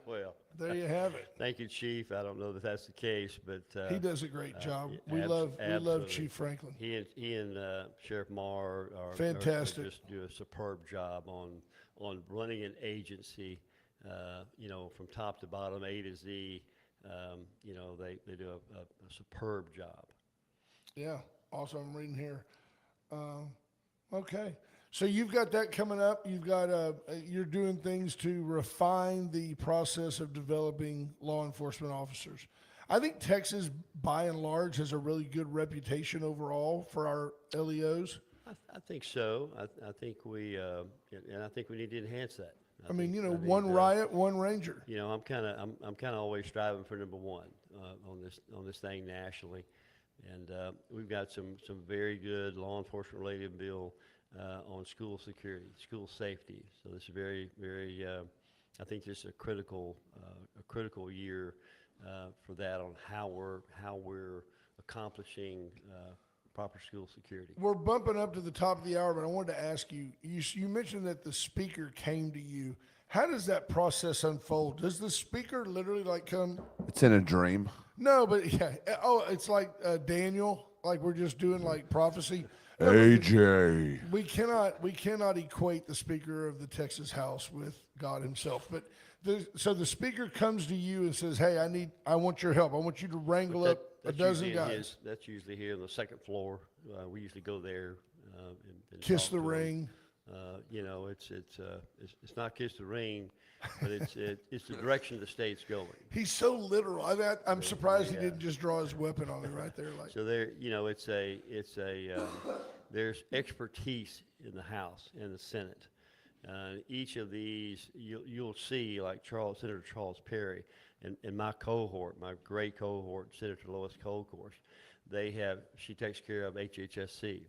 Well, there you have it. Thank you, Chief. I don't know that that's the case, but he does a great job. We absolutely. love Chief Franklin. He and Sheriff Marr are fantastic. Just do a superb job on running an agency, from top to bottom, A to Z. They do a superb job. Yeah, also I'm reading here. Okay, so you've got that coming up. You've got you're doing things to refine the process of developing law enforcement officers. I think Texas, by and large, has a really good reputation overall for our LEOs. I think so. I think we need to enhance that. I mean, one riot, one ranger. I'm kind of always striving for number one on this thing nationally, and we've got some very good law enforcement related bill on school security, school safety. So this is very, very. I think this is a critical year for that on how we're accomplishing proper school security. We're bumping up to the top of the hour, but I wanted to ask you, you mentioned that the speaker came to you. How does that process unfold? Does the speaker literally come? It's in a dream. No, but yeah. Oh, it's like Daniel, like we're just doing like prophecy. No, AJ. We cannot equate the Speaker of the Texas House with God himself. But so the speaker comes to you and says, "Hey, I want your help. I want you to wrangle up a dozen guys." That's usually here on the second floor We usually go there and Kiss talk the to 'em. ring. You know, it's not kiss the ring, but it's the direction the state's going. He's so literal. I'm surprised he yeah. didn't just draw his weapon on me right there. Like, So there, you know, there's expertise in the House and the Senate. Each of these, you'll see, like Senator Charles Perry, and my cohort, my great cohort, Senator Lois Colcourse, she takes care of HHSC,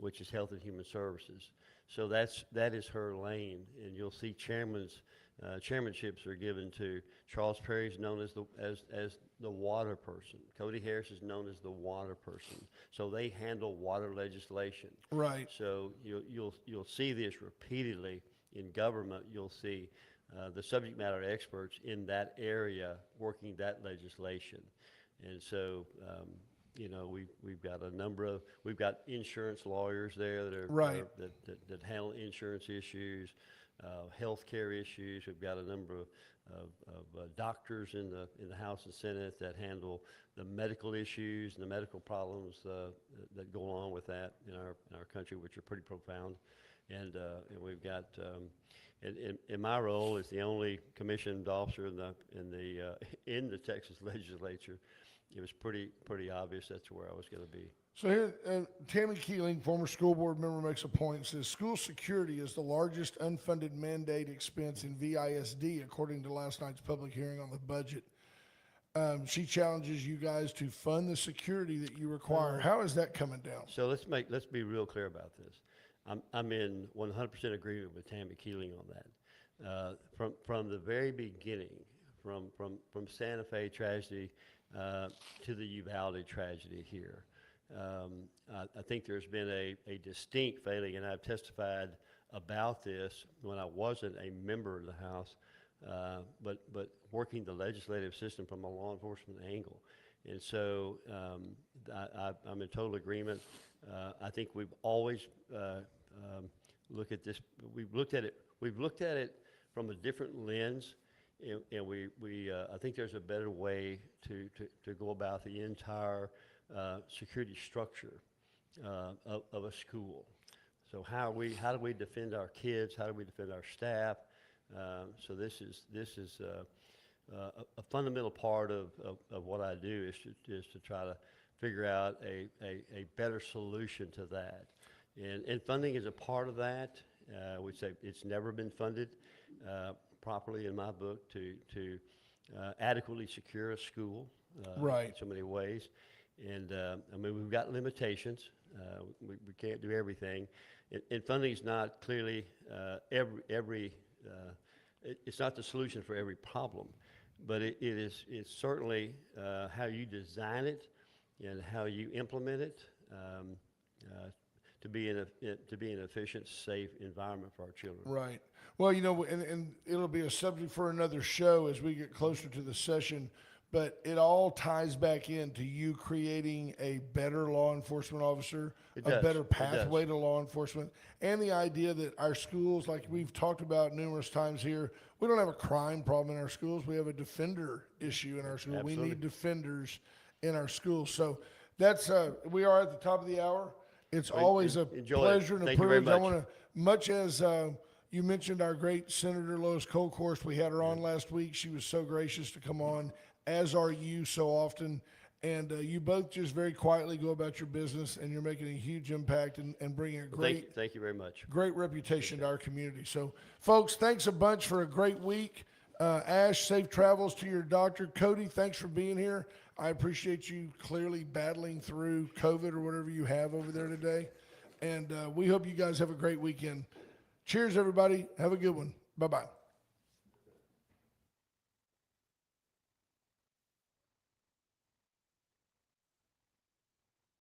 which is Health and Human Services. So that is her lane, and you'll see chairmanships are given to Charles Perry is known as the water person. Cody Harris is known as the water person. So they handle water legislation. right. So you'll see this repeatedly in government. You'll see the subject matter experts in that area working that legislation, and so. You know, we've got insurance lawyers there Right. that handle insurance issues, healthcare issues. We've got a number of doctors in the House and Senate that handle the medical issues and the medical problems that go along with that in our country, which are pretty profound. And we've got in my role as the only commissioned officer in the Texas legislature. It was pretty obvious that's where I was going to be. So here, Tammy Keeling, former school board member, makes a point. Says school security is the largest unfunded mandate expense in VISD, according to last night's public hearing on the budget. She challenges you guys to fund the security that you require. How is that coming down? So let's be real clear about this. I'm in 100% agreement with Tammy Keeling on that. From the very beginning, from Santa Fe tragedy to the Uvalde tragedy here. I think there's been a distinct failing, and I've testified about this when I wasn't a member of the House, but working the legislative system from a law enforcement angle. And so I'm in total agreement. I think we've always looked at this. We've looked at it from a different lens. And I think there's a better way to go about the entire security structure of a school. So how do we defend our kids? How do we defend our staff? So this is a fundamental part of what I do is to try to figure out a better solution to that. And funding is a part of that. We say it's never been funded properly in my book to adequately secure a school Right. in so many ways. And I mean, we've got limitations. We can't do everything. And funding is not clearly it's not the solution for every problem, but it's certainly how you design it and how you implement it to be an efficient, safe environment for our children. Right. Well, you know, and it'll be a subject for another show as we get closer to the session, but it all ties back into you creating a better law enforcement officer, It a does. better It pathway to law enforcement, and the idea that our schools, like we've talked about numerous times here, we don't have a crime problem in our schools. We have a defender issue in our schools. We Absolutely. need defenders in our schools. So that's, we are at the top of the hour. It's always a enjoy it. pleasure and a Thank you very privilege. I much. want to, much as you mentioned our great Senator Lois Colcourse, we had her on last week. She was so gracious to come on, as are you so often. And you both just very quietly go about your business, and you're making a huge impact and bringing a great, Thank you very much. great reputation to our community. So, folks, thanks a bunch for a great week. Ash, safe travels to your doctor. Cody, thanks for being here. I appreciate you clearly battling through COVID or whatever you have over there today. And we hope you guys have a great weekend. Cheers, everybody. Have a good one. Bye-bye.